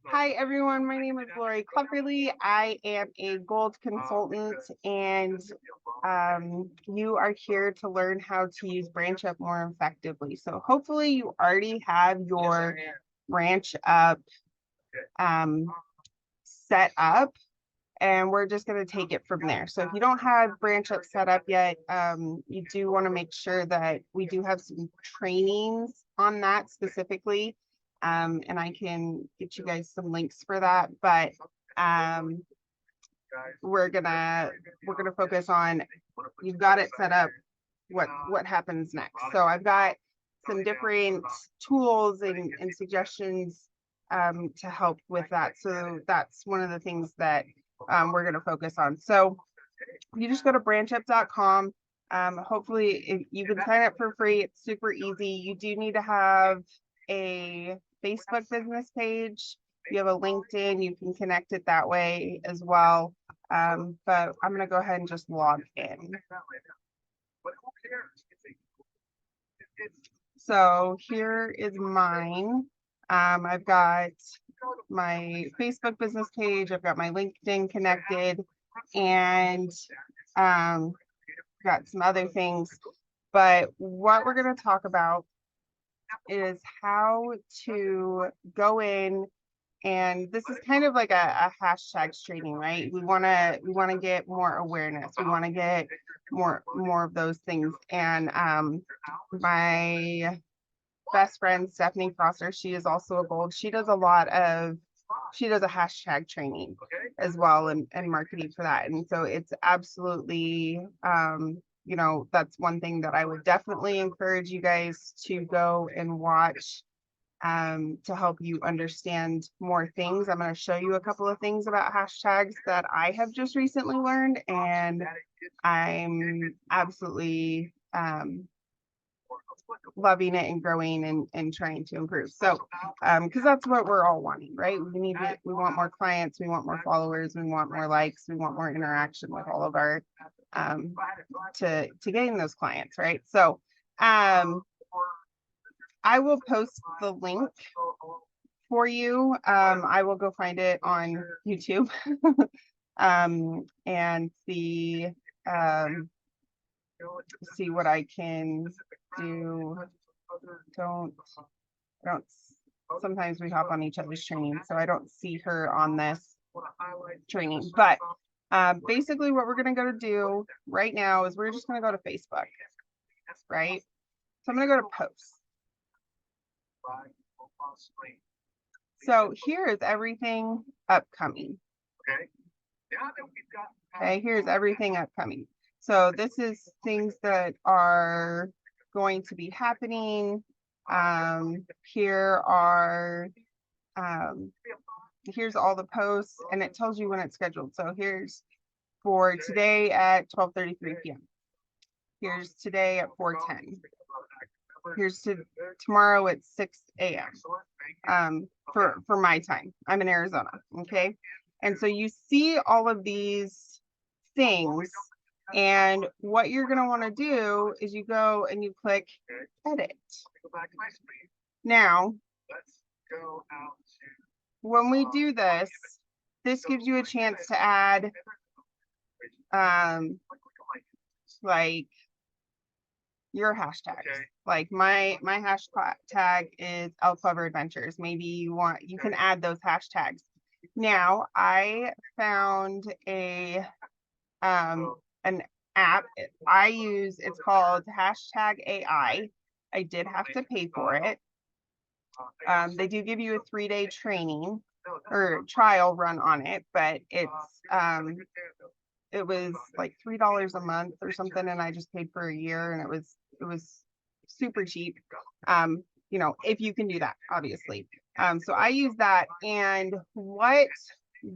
Hi, everyone. My name is Lori Cleverly. I am a gold consultant, and you are here to learn how to use BranchUp more effectively. So hopefully you already have your BranchUp set up, and we're just going to take it from there. So if you don't have BranchUp set up yet, you do want to make sure that we do have some trainings on that specifically. And I can get you guys some links for that, but we're gonna focus on, you've got it set up, what happens next. So I've got some different tools and suggestions to help with that. So that's one of the things that we're going to focus on. So you just go to branchup.com. Hopefully you can sign up for free. It's super easy. You do need to have a Facebook business page. If you have a LinkedIn, you can connect it that way as well. But I'm going to go ahead and just log in. So here is mine. I've got my Facebook business page. I've got my LinkedIn connected, and got some other things. But what we're going to talk about is how to go in, and this is kind of like a hashtags training, right? We want to get more awareness. We want to get more of those things. And my best friend Stephanie Crosser, she is also a gold. She does a hashtag training as well, and marketing for that. And so it's absolutely that's one thing that I would definitely encourage you guys to go and watch to help you understand more things. I'm going to show you a couple of things about hashtags that I have just recently learned, and I'm absolutely loving it and growing and trying to improve. So because that's what we're all wanting, right? We want more clients, we want more followers, we want more likes, we want more interaction with all of our to gain those clients, right? So I will post the link for you. I will go find it on YouTube and see what I can do. Don't sometimes we hop on each other's training, so I don't see her on this training. But basically what we're going to go to do right now is we're just going to go to Facebook, right? So I'm going to go to posts. So here is everything upcoming. Okay, here's everything upcoming. So this is things that are going to be happening. Here are here's all the posts, and it tells you when it's scheduled. So here's for today at 12:33 p.m. Here's today at 4:10. Here's tomorrow at 6 a.m. For my time. I'm in Arizona. Okay. And so you see all of these things, and what you're going to want to do is you go and you click edit. Now, when we do this, this gives you a chance to add like your hashtags. Like my hashtag is El Clever Adventures. Maybe you can add those hashtags. Now I found an app I use. It's called #AI. I did have to pay for it. They do give you a 3-day training or trial run on it, but it was like $3 a month or something, and I just paid for a year, and it was super cheap. If you can do that, obviously. So I use that, and what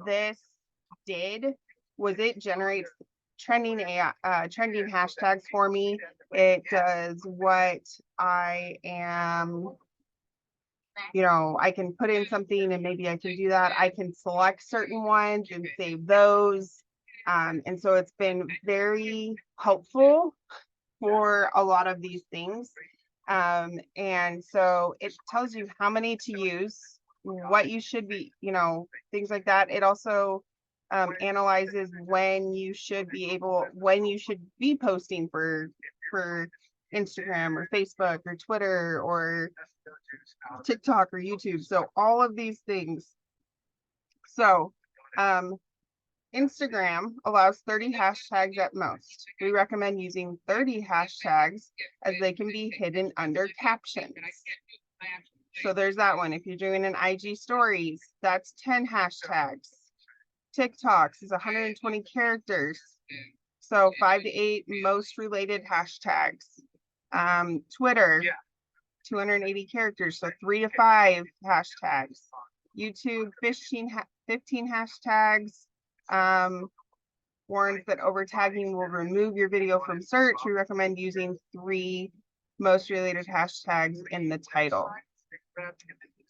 this did was it generates trending hashtags for me. It does what I am, I can put in something and maybe I can do that. I can select certain ones and save those. And so it's been very helpful for a lot of these things. And so it tells you how many to use, what you should be, things like that. It also analyzes when you should be posting for Instagram or Facebook or Twitter or TikTok or YouTube. So all of these things. So Instagram allows 30 hashtags at most. We recommend using 30 hashtags as they can be hidden under captions. So there's that one. If you're doing an IG stories, that's 10 hashtags. TikToks is 120 characters. So 5 to 8 most related hashtags. Twitter, 280 characters. So 3 to 5 hashtags. YouTube, 15 hashtags. Warns that overtagging will remove your video from search. We recommend using 3 most related hashtags in the title.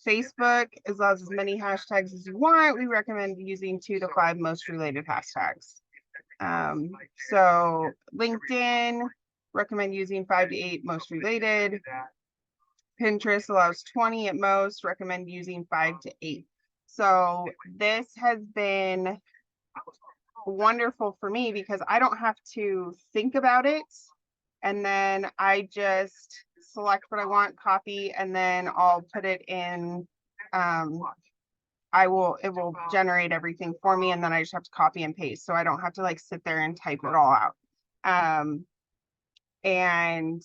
Facebook allows as many hashtags as you want. We recommend using 2 to 5 most related hashtags. So LinkedIn, recommend using 5 to 8 most related. Pinterest allows 20 at most, recommend using 5 to 8. So this has been wonderful for me because I don't have to think about it. And then I just select what I want, copy, and then I'll put it in. It will generate everything for me, and then I just have to copy and paste. So I don't have to like sit there and type it all out. And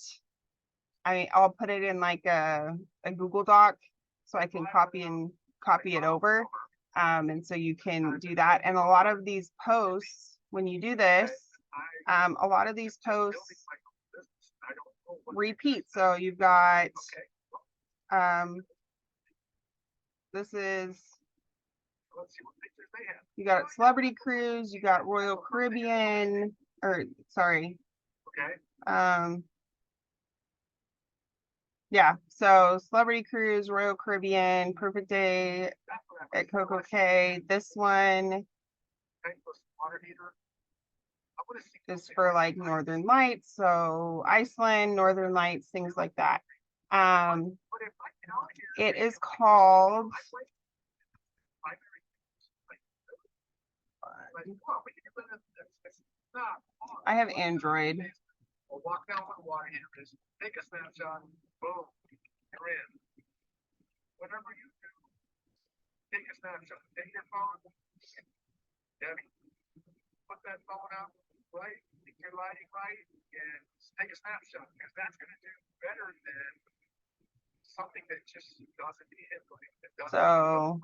I'll put it in like a Google Doc so I can copy it over. And so you can do that. And a lot of these posts, when you do this, a lot of these posts repeat. So you've got, you got Celebrity Cruise, you got Royal Caribbean, or sorry. Okay. Yeah, so Celebrity Cruise, Royal Caribbean, Perfect Day at Coco Cay. This one is for like Northern Lights, so Iceland, Northern Lights, things like that. It is called I have Android. Walk down with the water heater, take a snapshot, boom, you're in. Whatever you do, take a snapshot, take your phone, Debbie, put that phone up, right, get your lighting right, and take a snapshot, because that's going to do better than something that just doesn't hit right. So,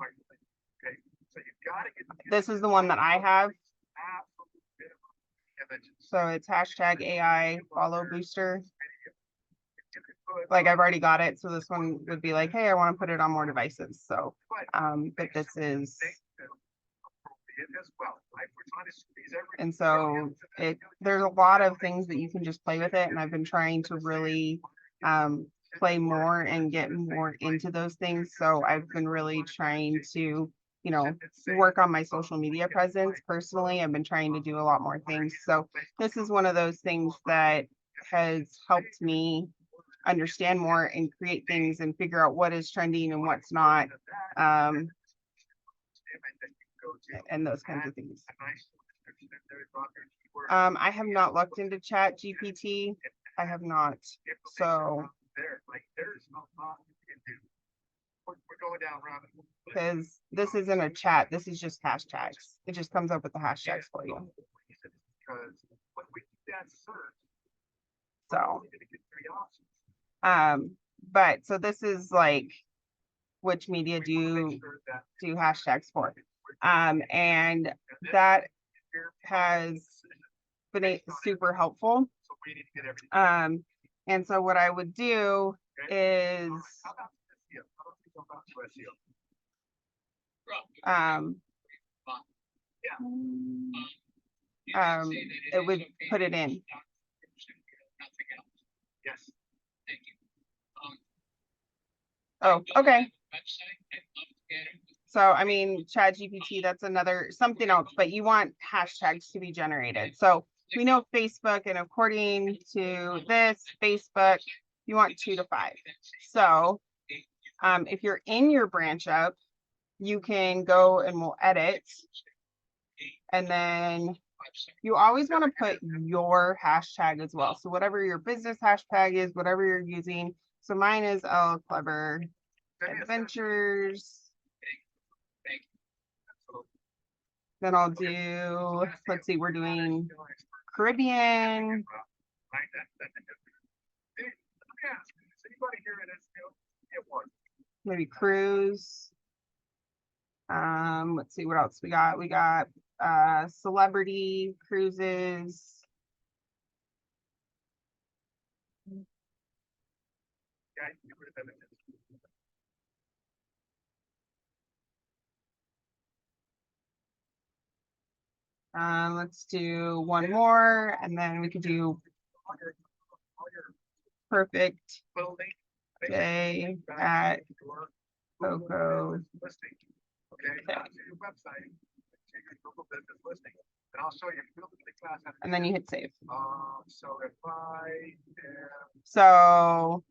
okay, so you've got to get this is the one that I have. So it's hashtag AI follow booster. Like I've already got it. So this one would be like, hey, I want to put it on more devices. So, but this is, and so there's a lot of things that you can just play with it. And I've been trying to really play more and get more into those things. So I've been really trying to work on my social media presence. Personally, I've been trying to do a lot more things. So this is one of those things that has helped me understand more and create things and figure out what is trending and what's not. And those kinds of things. I have not looked into Chat GPT. I have not. So we're going down rabbit hole. Because this isn't a chat, this is just hashtags. It just comes up with the hashtags for you. So, but so this is like which media do hashtags for, and that has been super helpful. And so what I would do is it would put it in. Yes. Thank you. Oh, okay. So, I mean, Chat GPT, that's something else, but you want hashtags to be generated. So we know Facebook, and according to this, Facebook you want 2 to 5. So if you're in your branch up, you can go and we'll edit. And then you always want to put your hashtag as well. So whatever your business hashtag is, whatever you're using. So mine is Clever Adventures. Then I'll do, let's see, we're doing Caribbean. Maybe cruise. Let's see what else we got. We got celebrity cruises. Let's do one more, and then we could do perfect day at Coco. And then you hit save. So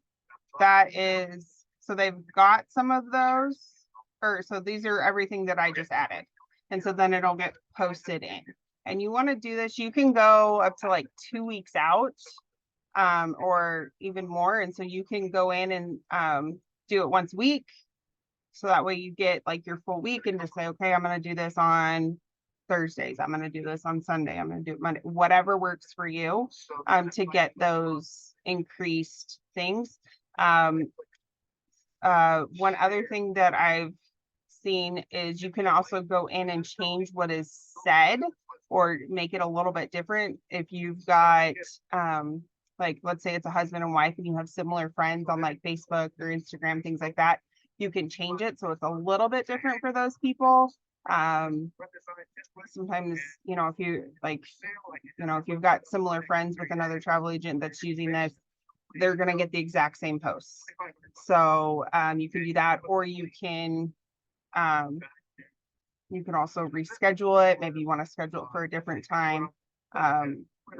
that is, so they've got some of those, or so these are everything that I just added. And so then it'll get posted in. And you want to do this, you can go up to like 2 weeks out, or even more. And so you can go in and do it once a week. So that way you get like your full week and just say, okay, I'm going to do this on Thursdays. I'm going to do this on Sunday. I'm going to do it Monday, whatever works for you, to get those increased things. One other thing that I've seen is you can also go in and change what is said or make it a little bit different. If you've got, like, let's say it's a husband and wife and you have similar friends on like Facebook or Instagram, things like that, you can change it so it's a little bit different for those people. Sometimes, you know, if you like, you know, if you've got similar friends with another travel agent that's using this, they're going to get the exact same posts. So you can do that, or you can also reschedule it. Maybe you want to schedule it for a different time.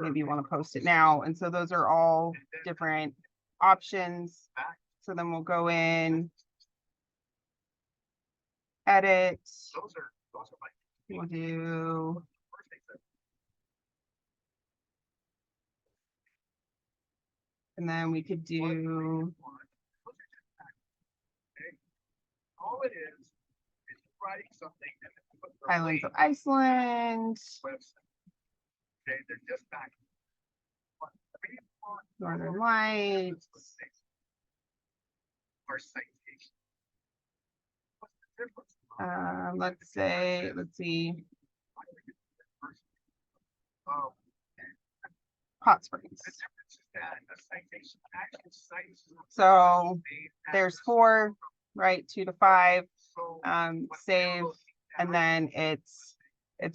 Maybe you want to post it now. And so those are all different options. So then we'll go in, edit. We'll do and then we could do all it is writing something Islands of Iceland. Northern Lights. Let's see. Hot Springs. So there's 4, right? 2 to 5. Save, and then it's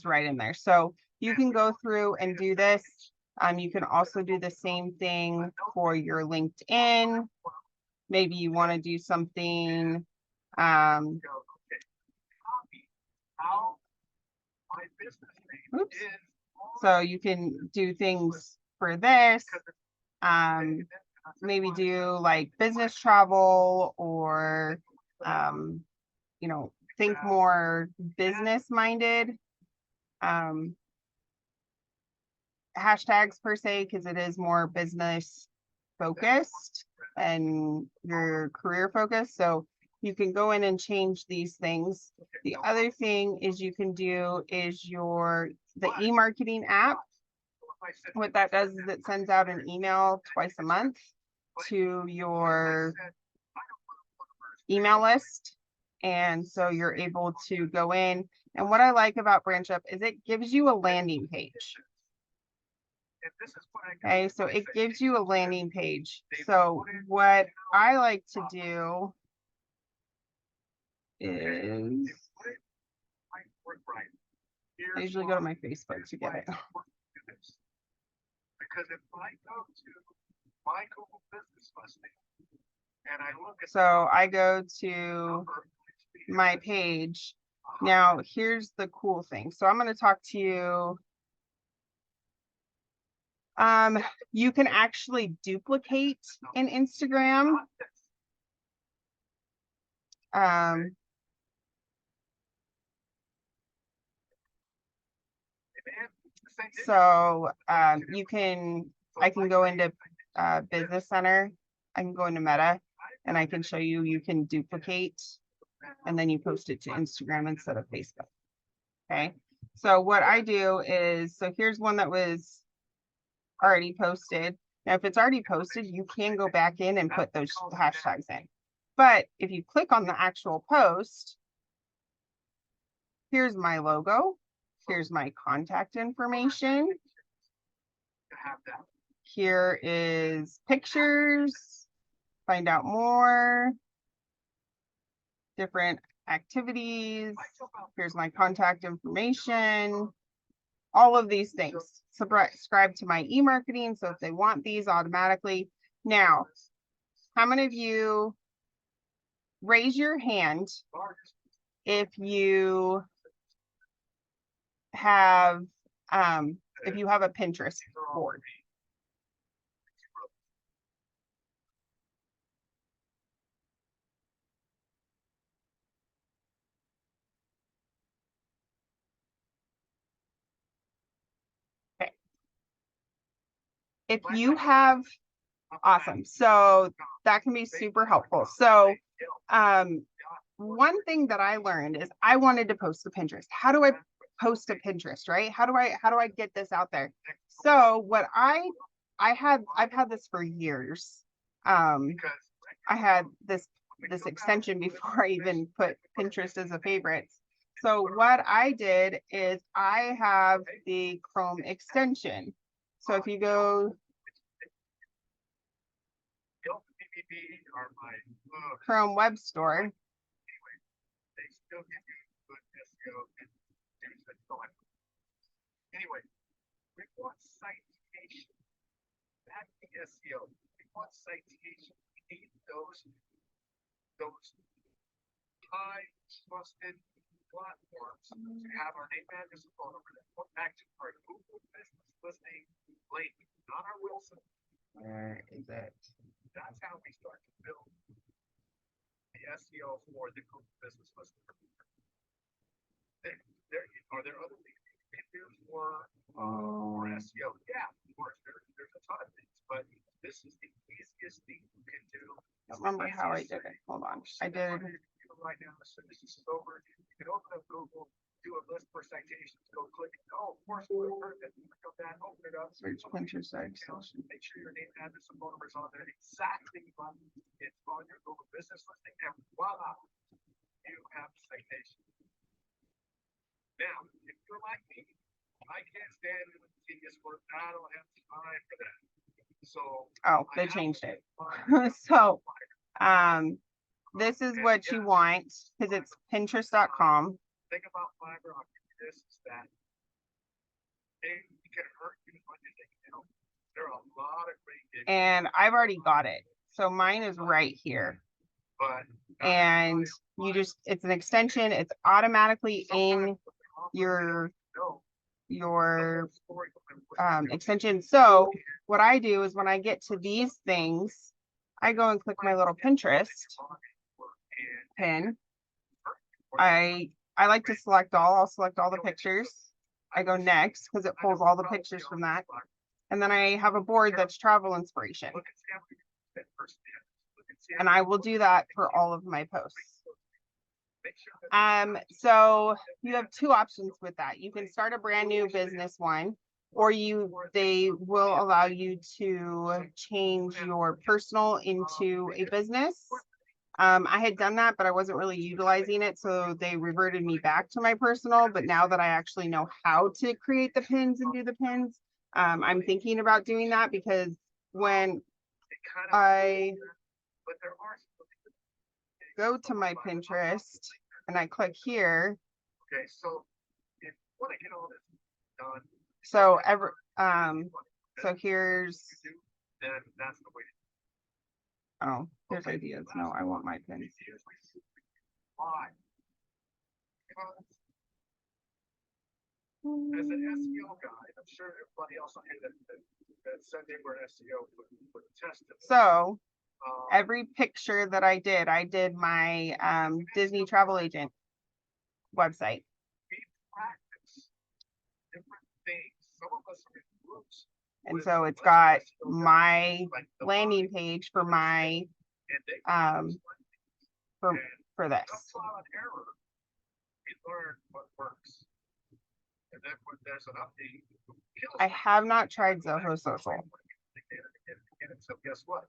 right in there. So you can go through and do this. You can also do the same thing for your LinkedIn. Maybe you want to do something. Oops. So you can do things for this. Maybe do like business travel, or you know, think more business minded hashtags per se, because it is more business focused and your career focused. So you can go in and change these things. The other thing is you can do is the e-marketing app. What that does is it sends out an email twice a month to your email list. And so you're able to go in. And what I like about BranchUp is it gives you a landing page. Okay, so it gives you a landing page. So what I like to do is I usually go to my Facebook to get it. Because if I go to my Google business listing and I look at, so I go to my page. Now here's the cool thing. So I'm going to talk to you. You can actually duplicate in Instagram. So I can go into Business Center. I can go into Meta and I can show you, you can duplicate and then you post it to Instagram instead of Facebook. Okay. So what I do is, so here's one that was already posted. Now, if it's already posted, you can go back in and put those hashtags in. But if you click on the actual post, here's my logo. Here's my contact information. Here is pictures, find out more, different activities. Here's my contact information, all of these things. Subscribe to my e-marketing. So if they want these automatically. Now, how many of you raise your hand if you have a Pinterest board? Okay. If you have, awesome. So that can be super helpful. So one thing that I learned is I wanted to post to Pinterest. How do I post to Pinterest, right? How do I get this out there? So what I've had this for years. I had this extension before I even put Pinterest as a favorite. So what I did is I have the Chrome extension. So if you go Chrome Web Store, anyway, we want citation. That's the SEO. We want citation. We need those high trusted platforms to have our name, address, and phone number that put back to our Google business listing link, not our Wilson. Where is it? That's how we start to build the SEO for the Google business listing. Are there other things you can do for SEO? Yeah, of course. There's a ton of things, but this is the easiest thing you can do. I don't remember how I did it. Hold on. I did. Right now, as soon as this is over, you can open up Google, do a list for citations, go click. Oh, of course, perfect. Click on that, open it up. Search Pinterest section. Make sure your name, address, and phone number is on there. Exactly. It's on your Google business listing, and voila, you have citation. Now, if you're like me, I can't stand tedious work. I don't have time for that. So, they changed it. So, this is what you want because it's Pinterest.com. Think about fiber optic. This is that. It can hurt you as much as they can help. There are a lot of great. And I've already got it. So mine is right here. And it's an extension. It's automatically in your extension. So what I do is when I get to these things, I go and click my little Pinterest pin. I like to select all. I'll select all the pictures. I go next because it pulls all the pictures from that. And then I have a board that's travel inspiration. And I will do that for all of my posts. So you have two options with that. You can start a brand new business one, or they will allow you to change your personal into a business. I had done that, but I wasn't really utilizing it. So they reverted me back to my personal. But now that I actually know how to create the pins and do the pins, I'm thinking about doing that because when I go to my Pinterest and I click here. Okay, so if you want to get all this done. So here's that's the way. Oh, here's ideas. No, I want my pins. Why? As an SEO guy, I'm sure everybody else on here that said they were an SEO would attest to this. So Um, every picture that I did my Disney travel agent website. we practice different things. Some of us are in groups. And with so it's a bunch of got SEO guys, my like the landing Vine, page for my and they for and for some this. trial and error, we learn what works. And then when there's an update, kills I it. have not tried Zoho Social. And so guess what?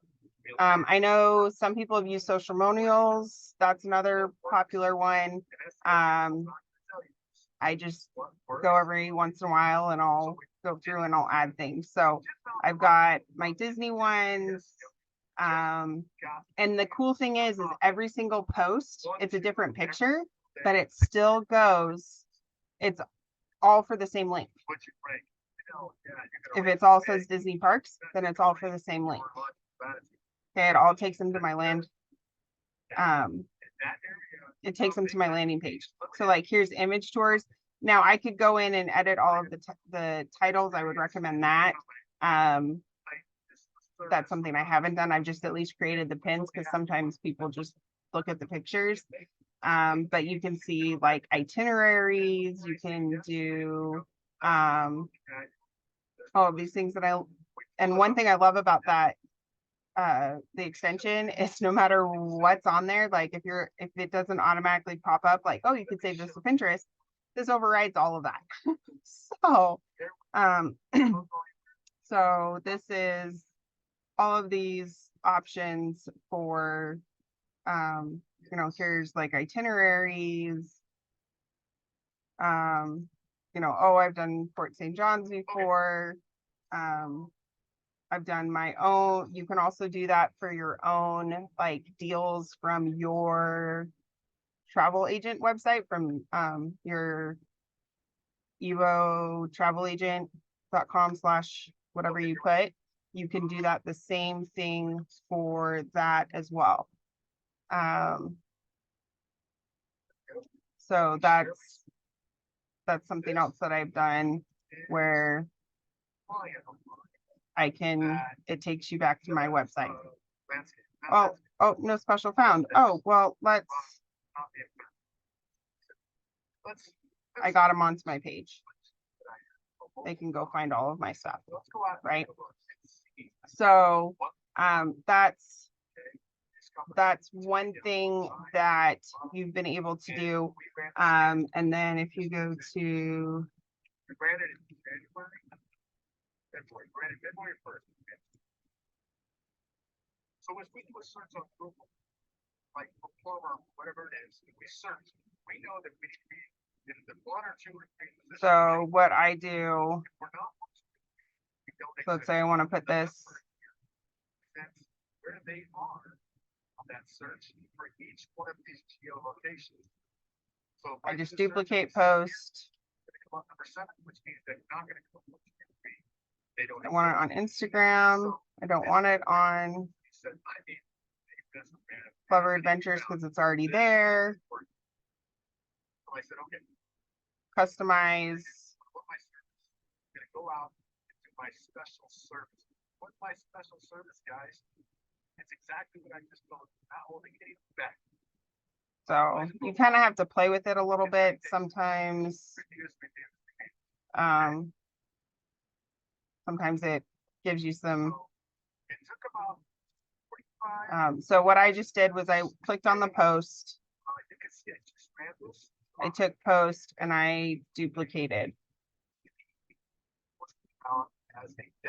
I know some people have used Socialmonials. That's another popular one. I just go every once in a while and I'll go through and I'll add things. So I've got my Disney ones. And the cool thing is every single post, it's a different picture, but it still goes, it's all for the same link. If it's all says Disney Parks, then it's all for the same link. Okay, it all takes them to my land. It takes them to my landing page. So like here's image tours. Now I could go in and edit all of the titles. I would recommend that. That's something I haven't done. I've just at least created the pins because sometimes people just look at the pictures. But you can see like itineraries, you can do all of these things and one thing I love about that the extension is no matter what's on there, like if it doesn't automatically pop up like, oh, you could save this to Pinterest, this overrides all of that. So so this is all of these options for here's like itineraries. Oh, I've done Fort St. John's before. I've done my own. You can also do that for your own like deals from your travel agent website, from your evotravelagent.com/whatever you put. You can do that the same thing for that as well. So that's something else that I've done where it takes you back to my website. Oh, no special found. Oh, well, I got them onto my page. They can go find all of my stuff, right? So, that's one thing that you've been able to do. And then if you go to February 1st. So as we do a search on Google, like for plumber, whatever it is, if we search, we know that we in the 1 or 2 or 3 positions. So what I do, We're not. let's say I want to put this. That's where they are on that search for each one of these geolocations. So I just duplicate post. Come up number 7, which means they're not going to come up. They don't. I want it on Instagram. I don't want it on Clever Adventures because it's already there. I said, okay. Customize. I'm gonna go out and do my special service. What's my special service, guys? It's exactly what I just told you. Not holding anything back. So you kind of have to play with it a little bit sometimes. Sometimes it gives you some. So what I just did was I clicked on the post. I took post and I duplicated.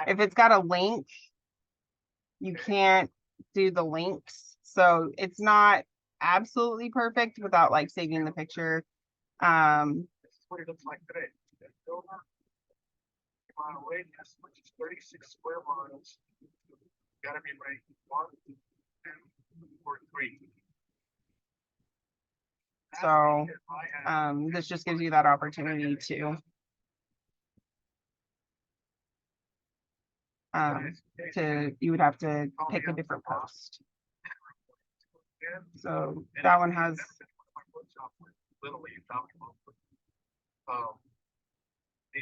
If it's got a link, you can't do the links. So it's not absolutely perfect without like saving the picture. This is what it looks like today. Mile radius, which is 36 square miles. Gotta be right. 1, 2, or 3. So this just gives you that opportunity to you would have to pick a different post. So that one has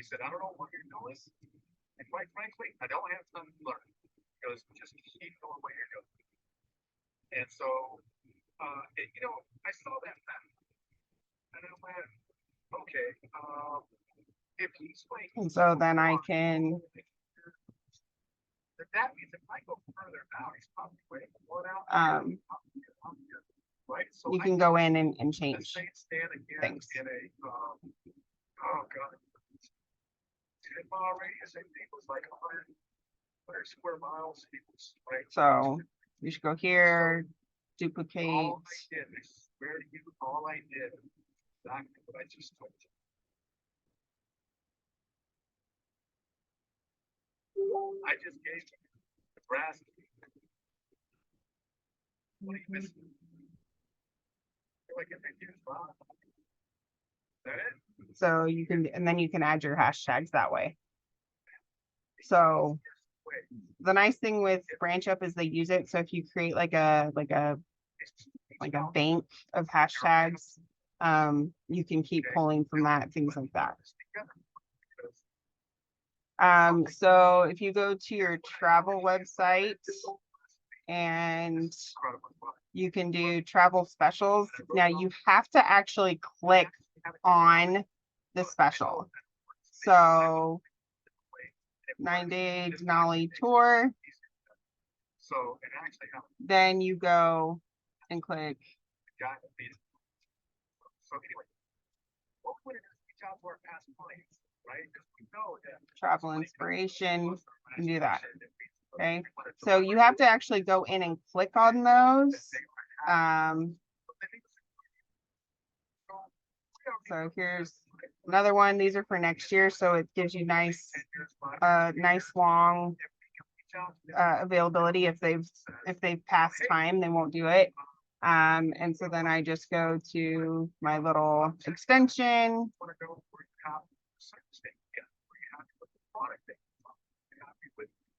he said, I don't know what you're doing. And quite frankly, I don't have time to learn. He goes, just keep doing what you're doing. And so, I saw that fact. And I went, okay, if he's like, And so then I can, that means if I go further out, he's probably waiting for it out. Right. So you can go in and change stand again things. in a, oh God. 10-mile radius, I think was like 100 square miles. Right. So you should go here, duplicate. All I did, I swear to you, all I did was exactly what I just told you. I just gave you Nebraska. What are you missing? You're like, confused, Bob. Is that it? So you can, and then you can add your hashtags that way. So the nice thing with Branch Up is they use it. So if you create like a bank of hashtags, you can keep pulling from that, things like that. So if you go to your travel website and you can do travel specials, now you have to actually click on the special. So 9-day Denali tour. So it actually then you go and click. So anyway, what would it reach out to our past clients, right? Because we know that Travel inspiration and do that. Okay, so you have to actually go in and click on those. So here's another one. These are for next year, so it gives you nice long availability. If they've passed time, they won't do it. And so then I just go to my little extension.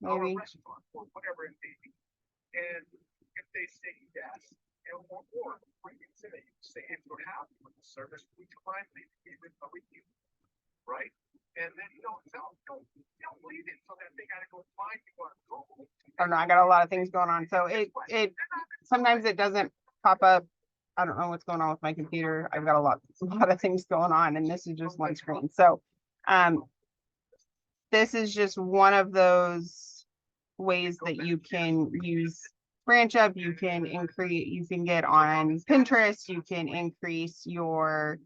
Maybe. Or whatever it may be. And if they say yes, or you say if you're happy with the service, we find we with you, right? And then don't leave it so that they gotta go find you on Google. I don't know, I got a lot of things going on. So it sometimes it doesn't pop up. I don't know what's going on with my computer. I've got a lot of things going on, and this is just one screen. So this is just one of those ways that you can use Branch Up. You can get on Pinterest, you can increase your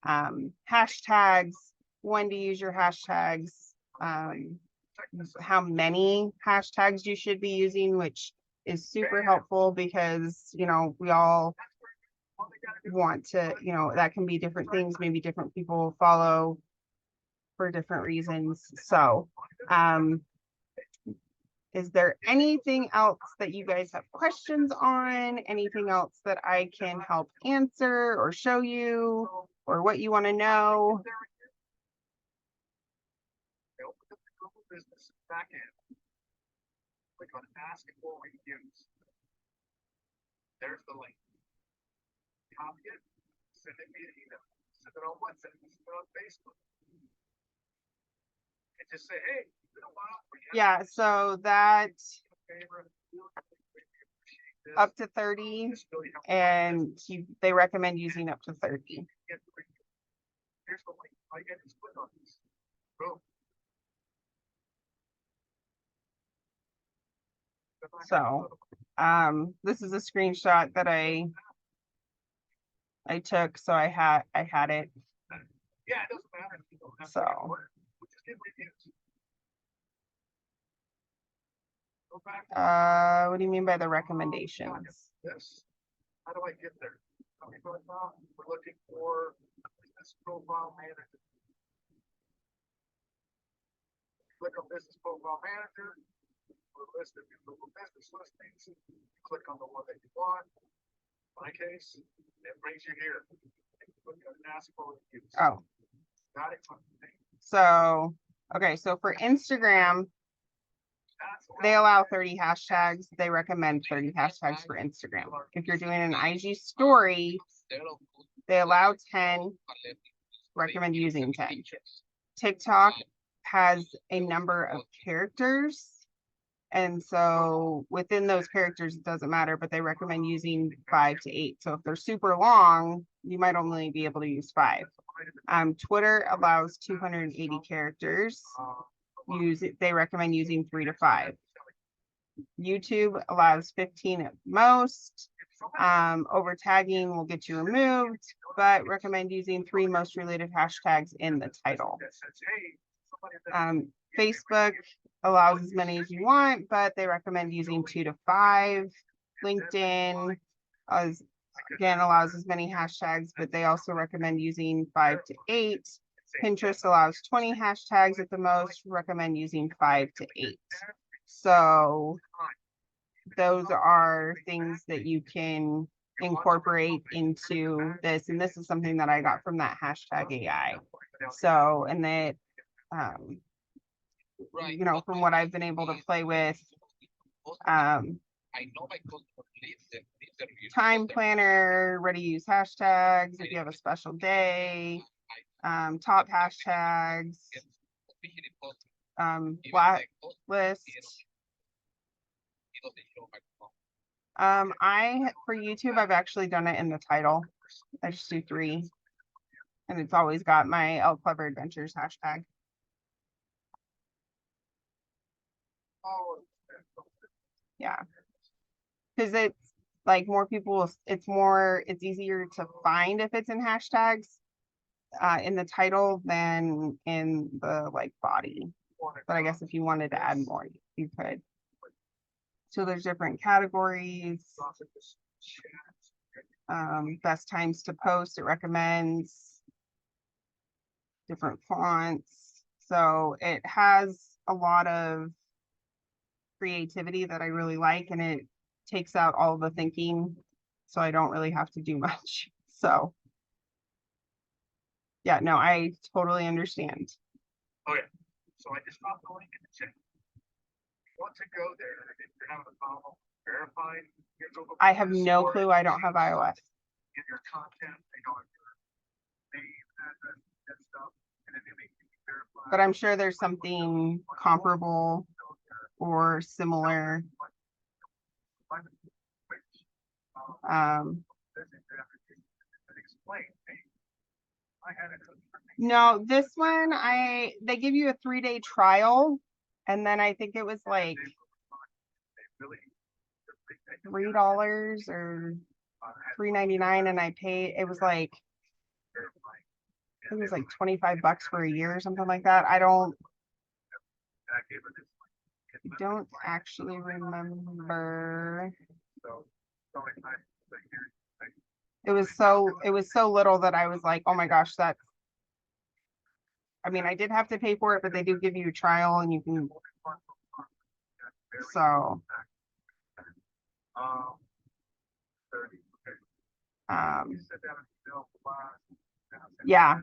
hashtags, when to use your hashtags, how many hashtags you should be using, which is super helpful because, we all want to, that can be different things. Maybe different people follow for different reasons. So, is there anything else that you guys have questions on? Anything else that I can help answer or show you, or what you want to know? Business backend. Click on Ask for Reviews. There's the link. Copy it, send it via email, send it on WhatsApp, send it on Facebook. And just say, hey, it's been a while. Yeah, so that up to 30, and they recommend using up to 30. Here's the link. All you get is click on this. Boom. So, this is a screenshot that I took, so I had it. Yeah, it doesn't matter. So, Just get reviews. what do you mean by the recommendations? Yes. How do I get there? We're looking for business profile manager. Click on business profile manager. List of your Google business listings. Click on the one that you want. In my case, it brings you here. Click on Ask for Reviews. Oh. Got it. So, okay, so for Instagram, they allow 30 hashtags. They recommend 30 hashtags for Instagram. If you're doing an IG story, they allow 10, recommend using 10. TikTok has a number of characters. And so within those characters, it doesn't matter, but they recommend using 5 to 8. So if they're super long, you might only be able to use 5. Twitter allows 280 characters. They recommend using 3 to 5. YouTube allows 15 at most. Over tagging will get you removed, but recommend using 3 most related hashtags in the title. Facebook allows as many as you want, but they recommend using 2 to 5. LinkedIn again allows as many hashtags, but they also recommend using 5 to 8. Pinterest allows 20 hashtags at the most, recommend using 5 to 8. So those are things that you can incorporate into this. And this is something that I got from that hashtag AI. So, and that, you know, from what I've been able to play with, time planner, ready to use hashtags, if you have a special day, top hashtags, blacklist. For YouTube, I've actually done it in the title. I just do 3. And it's always got my El Clever Adventures hashtag. Yeah. Because it's like more people, it's easier to find if it's in hashtags in the title than in the like body. But I guess if you wanted to add more, you could. So there's different categories. Best times to post, it recommends different fonts. So it has a lot of creativity that I really like, and it takes out all the thinking, so I don't really have to do much. So yeah, no, I totally understand. Oh yeah, so I just dropped the link in the chat. Want to go there if you're having a problem verifying your Google. I have no clue. I don't have iOS. In your content, they know your name, address, and stuff, and then they make you verify. But I'm sure there's something comparable or similar. No, this one they give you a 3-day trial, and then I think it was like $3 or $3.99, and I paid. It was like like $25 for a year or something like that. I don't actually remember. It was so little that I was like, oh my gosh, I mean, I did have to pay for it, but they do give you a trial and you can, so. Yeah.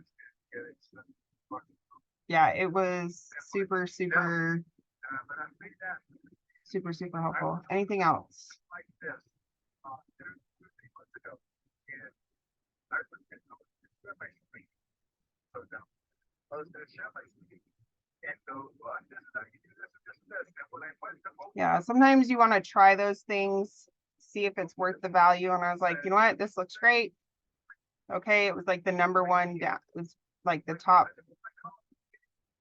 Yeah, it was super helpful. Anything else? Yeah, sometimes you want to try those things, see if it's worth the value. And I was like, you know what, this looks great. Okay, it was like the #1 down. It was like the top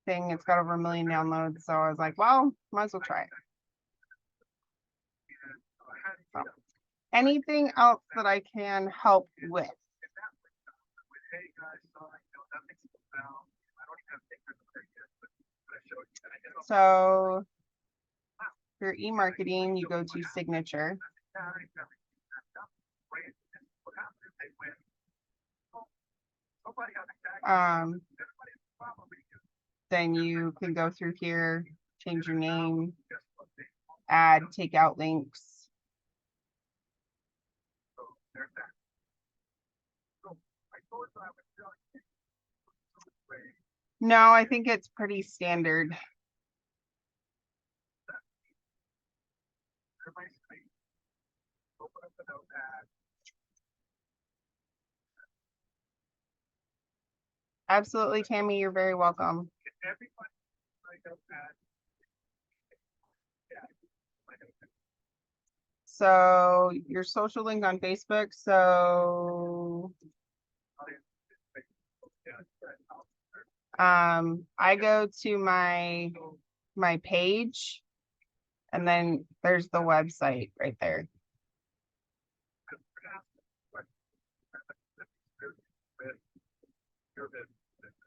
thing. It's got over 1 million downloads. So I was like, well, might as well try it. So, anything else that I can help with? So for e-marketing, you go to signature. Then you can go through here, change your name, add, take out links. No, I think it's pretty standard. Absolutely, Tammy, you're very welcome. everybody signed up at. Yeah. So your social link on Facebook, so I go to my page and then there's the website right there.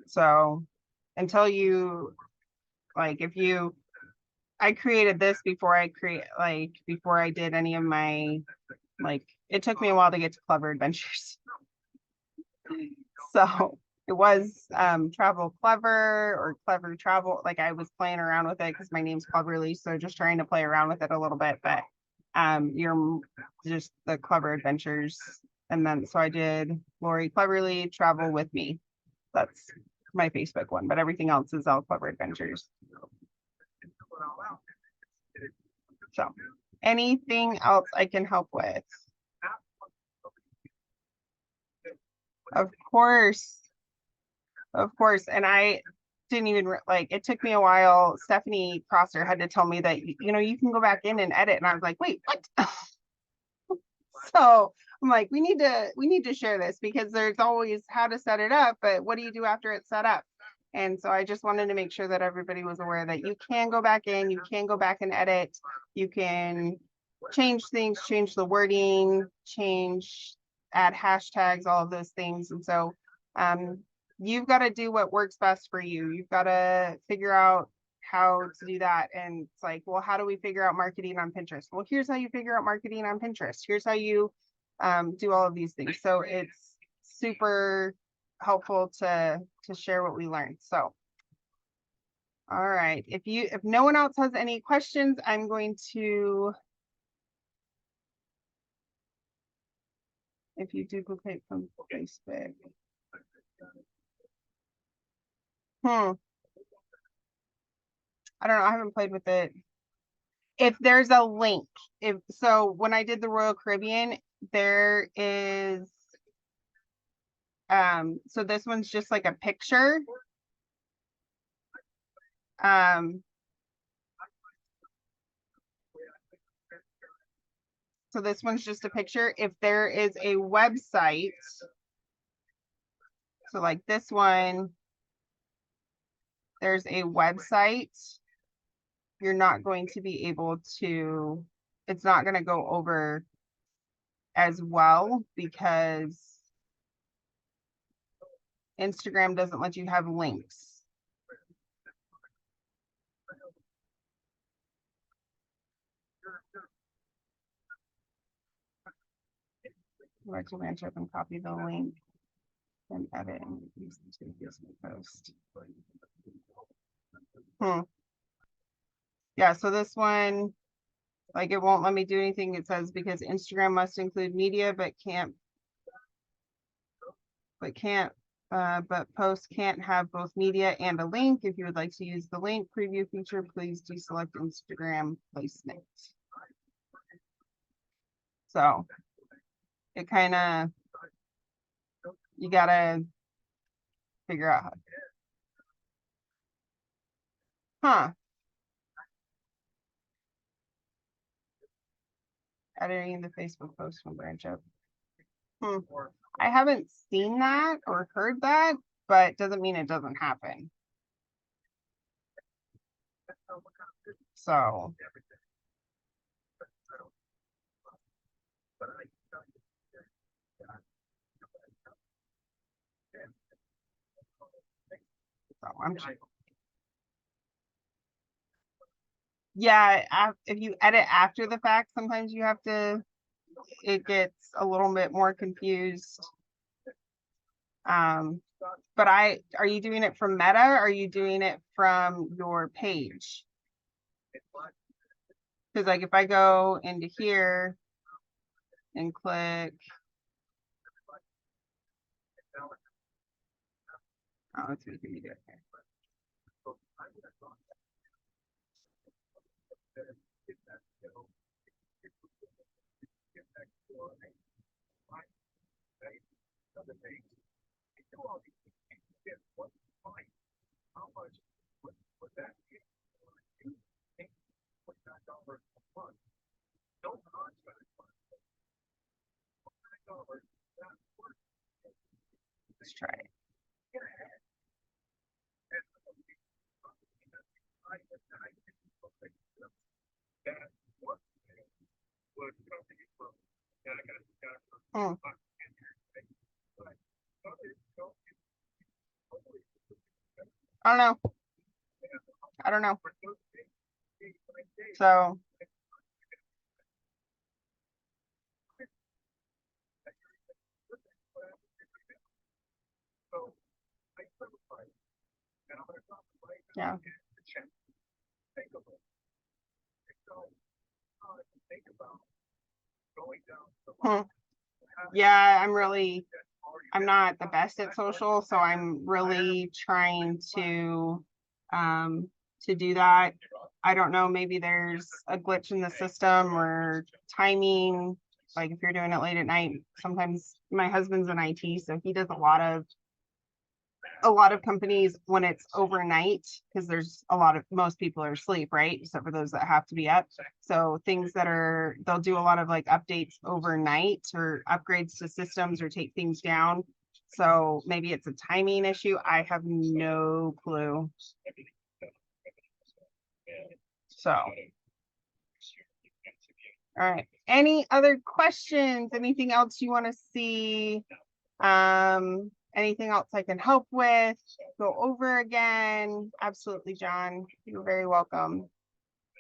So until you, like, if you, I created this before before I did any of my, like, it took me a while to get to Clever Adventures. So it was Travel Clever or Clever Travel. Like, I was playing around with it because my name's Cleverly, so just trying to play around with it a little bit. But you're just the Clever Adventures, and then so I did Lori Cleverly Travel with Me. That's my Facebook one, but everything else is all Clever Adventures. So anything else I can help with? Of course. Of course. And I didn't even like, it took me a while. Stephanie Crosser had to tell me that, you know, you can go back in and edit. And I was like, wait, what? So I'm like, we need to share this because there's always how to set it up, but what do you do after it's set up? And so I just wanted to make sure that everybody was aware that you can go back in, you can go back and edit, you can change things, change the wording, add hashtags, all of those things. And so you've got to do what works best for you. You've got to figure out how to do that. And it's like, well, how do we figure out marketing on Pinterest? Well, here's how you figure out marketing on Pinterest. Here's how you do all of these things. So it's super helpful to share what we learned. So all right, if no one else has any questions, I'm going to, if you duplicate from Facebook. I don't know, I haven't played with it. If there's a link, so when I did the Royal Caribbean, there is so this one's just like a picture. So this one's just a picture. If there is a website, so like this one, there's a website, you're not going to be able to, it's not going to go over as well because Instagram doesn't let you have links. Right to ranch up and copy the link and edit and use the Facebook post. Yeah, so this one, like, it won't let me do anything. It says because Instagram must include media, but posts can't have both media and a link. If you would like to use the link preview feature, please deselect Instagram placement. So it kind of, you gotta figure out how. Editing the Facebook post from branch up. I haven't seen that or heard that, but doesn't mean it doesn't happen. So I'm sure. Yeah, if you edit after the fact, sometimes you have to, it gets a little bit more confused. But are you doing it from Meta? Or are you doing it from your page? Because like if I go into here and click, oh, it's making me do it here. that you think $49 a month, no contract. $49, that's worth Let's try it. Hmm. I don't know. I don't know. So. Yeah. Hmm. Yeah, I'm not the best at social, so I'm really trying to do that. I don't know, maybe there's a glitch in the system or timing. Like if you're doing it late at night, sometimes my husband's in IT, so he does a lot of companies when it's overnight, because there's most people are asleep, right? Except for those that have to be up. So things they'll do a lot of like updates overnight or upgrades to systems or take things down. So maybe it's a timing issue. I have no clue. So. All right. Any other questions? Anything else you want to see? Anything else I can help with? Go over again? Absolutely, John. You're very welcome.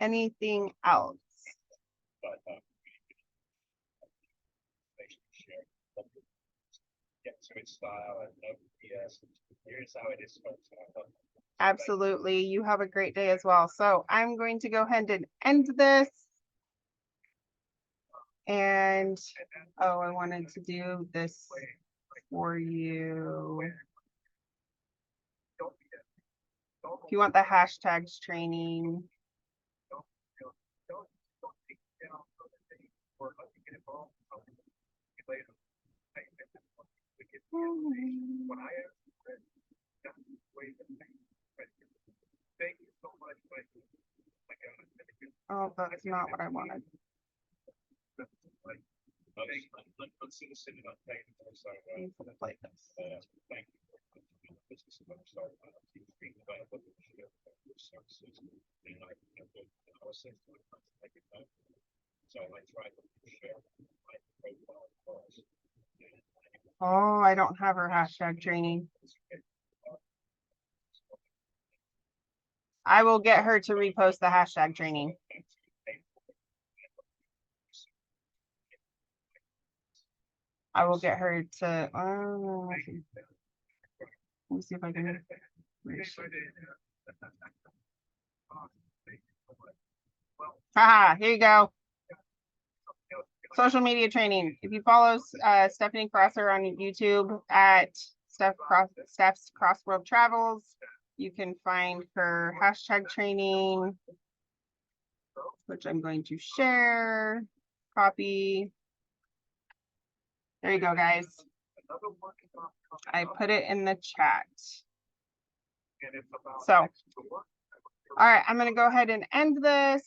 Anything else? Absolutely. You have a great day as well. So I'm going to go ahead and end this. And, oh, I wanted to do this for you. If you want the hashtags training. Oh, that's not what I wanted. Oh, I don't have her hashtag training. I will get her to repost the hashtag training. I will get her to, let me see if I can. Haha, here you go. Social media training. If you follow Stephanie Crosser on YouTube at Steph's Cross World Travels, you can find her hashtag training, which I'm going to share. Copy. There you go, guys. I put it in the chat. So, all right, I'm going to go ahead and end this.